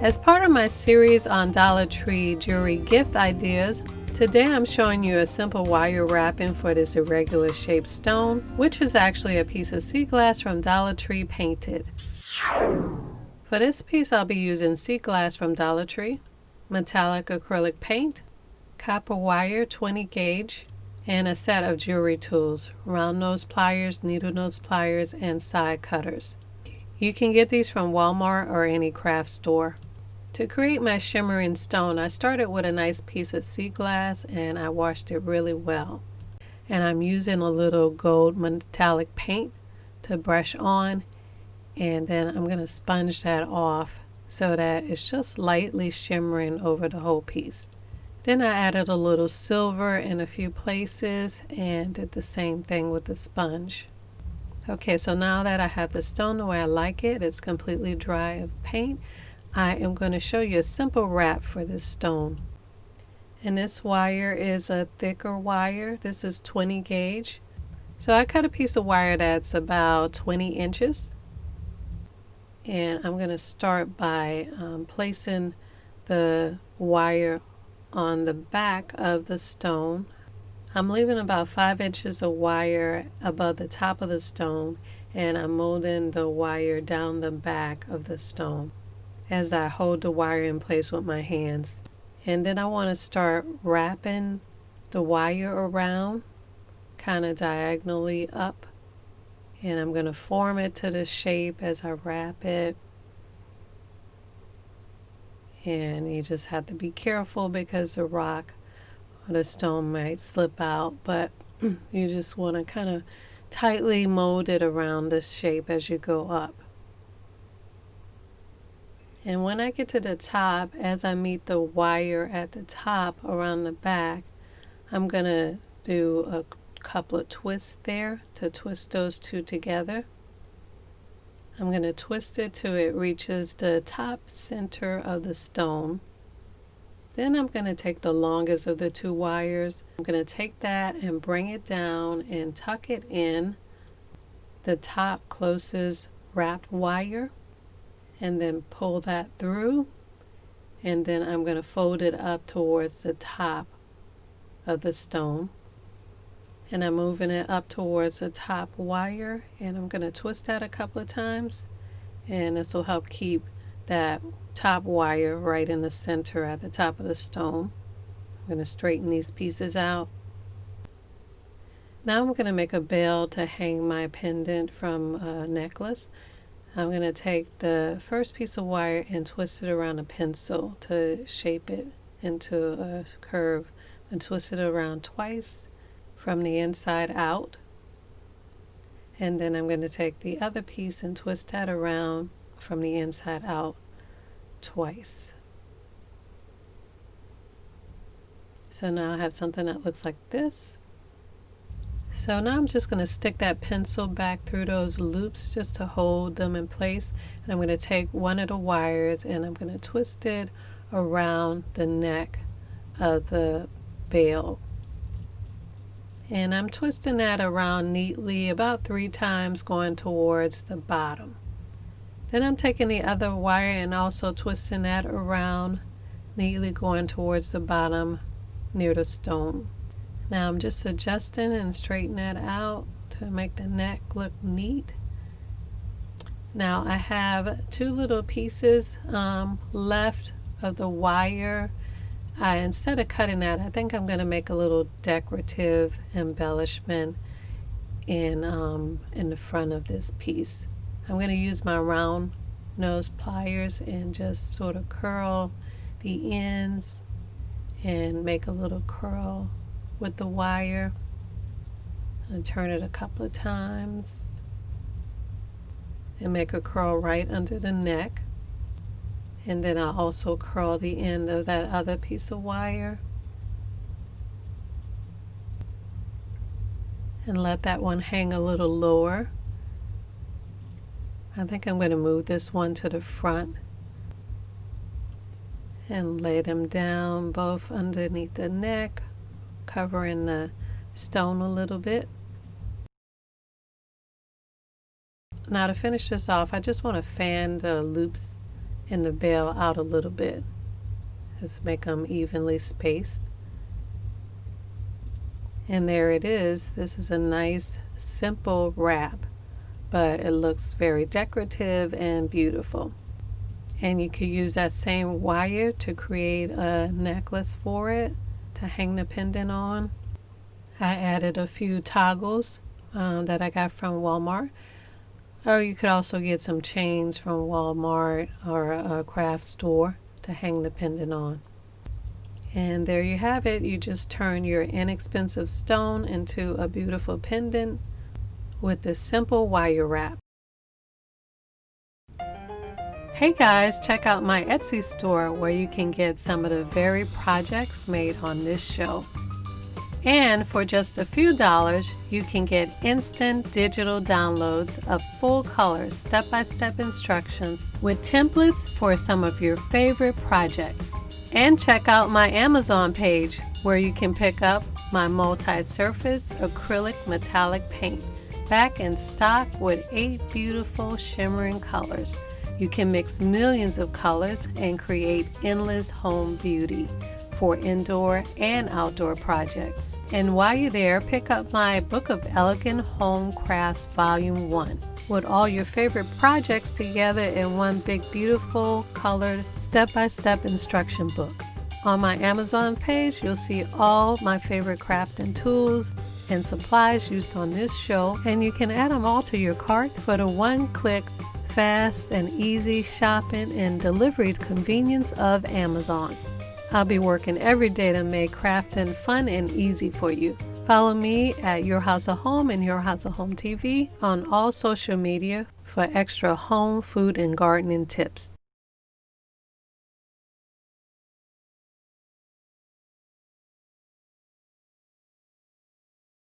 As part of my series on Dollar Tree jewelry gift ideas, today I'm showing you a simple wire wrapping for this irregular shaped stone, which is actually a piece of sea glass from Dollar Tree painted. For this piece I'll be using sea glass from Dollar Tree, metallic acrylic paint, copper wire 20 gauge, and a set of jewelry tools, round nose pliers, needle nose pliers, and side cutters. You can get these from Walmart or any craft store. To create my shimmering stone, I started with a nice piece of sea glass and I washed it really well. And I'm using a little gold metallic paint to brush on, and then I'm going to sponge that off so that it's just lightly shimmering over the whole piece. Then I added a little silver in a few places and did the same thing with the sponge. Okay, so now that I have the stone the way I like it, it's completely dry of paint, I am going to show you a simple wrap for this stone. And this wire is a thicker wire. This is 20 gauge. So I cut a piece of wire that's about 20 inches. And I'm going to start by placing the wire on the back of the stone. I'm leaving about 5 inches of wire above the top of the stone, and I'm molding the wire down the back of the stone as I hold the wire in place with my hands. And then I want to start wrapping the wire around, kind of diagonally up, and I'm going to form it to the shape as I wrap it. And you just have to be careful because the rock or the stone might slip out, but you just want to kind of tightly mold it around this shape as you go up. And when I get to the top, as I meet the wire at the top around the back, I'm going to do a couple of twists there to twist those two together. I'm going to twist it till it reaches the top center of the stone. Then I'm going to take the longest of the two wires. I'm going to take that and bring it down and tuck it in the top closest wrapped wire, and then pull that through, and then I'm going to fold it up towards the top of the stone. And I'm moving it up towards the top wire, and I'm going to twist that a couple of times, and this will help keep that top wire right in the center at the top of the stone. I'm going to straighten these pieces out. Now I'm going to make a bell to hang my pendant from a necklace. I'm going to take the first piece of wire and twist it around a pencil to shape it into a curve, and twist it around twice from the inside out. And then I'm going to take the other piece and twist that around from the inside out twice. So now I have something that looks like this. So now I'm just going to stick that pencil back through those loops just to hold them in place. And I'm going to take one of the wires and I'm going to twist it around the neck of the bell. And I'm twisting that around neatly about 3 times, going towards the bottom. Then I'm taking the other wire and also twisting that around neatly, going towards the bottom near the stone. Now I'm just adjusting and straightening that out to make the neck look neat. Now I have 2 little pieces left of the wire. Instead of cutting that, I think I'm going to make a little decorative embellishment in the front of this piece. I'm going to use my round nose pliers and just sort of curl the ends and make a little curl with the wire, and turn it a couple of times and make a curl right under the neck. And then I'll also curl the end of that other piece of wire and let that one hang a little lower. I think I'm going to move this one to the front and lay them down both underneath the neck, covering the stone a little bit. Now to finish this off, I just want to fan the loops straighten the bail out a little bit. Just make them evenly spaced. And there it is. This is a nice simple wrap, but it looks very decorative and beautiful. And you could use that same wire to create a necklace for it to hang the pendant on. I added a few toggles that I got from Walmart. Or you could also get some chains from Walmart or a craft store to hang the pendant on. And there you have it. You just turn your inexpensive stone into a beautiful pendant with this simple wire wrap. Hey guys, check out my Etsy store where you can get some of the very projects made on this show. And for just a few dollars, you can get instant digital downloads of full color step-by-step instructions with templates for some of your favorite projects. And check out my Amazon page where you can pick up my multi-surface acrylic metallic paint, back in stock with 8 beautiful shimmering colors. You can mix millions of colors and create endless home beauty for indoor and outdoor projects. And while you're there, pick up my Book of Elegant Home Crafts Volume 1 with all your favorite projects together in one big beautiful colored step-by-step instruction book. On my Amazon page, you'll see all my favorite crafting tools and supplies used on this show, and you can add them all to your cart for the one-click, fast and easy shopping and delivery convenience of Amazon. I'll be working every day to make crafting fun and easy for you. Follow me at Your House of Home and Your House of Home TV on all social media for extra home, food, and gardening tips.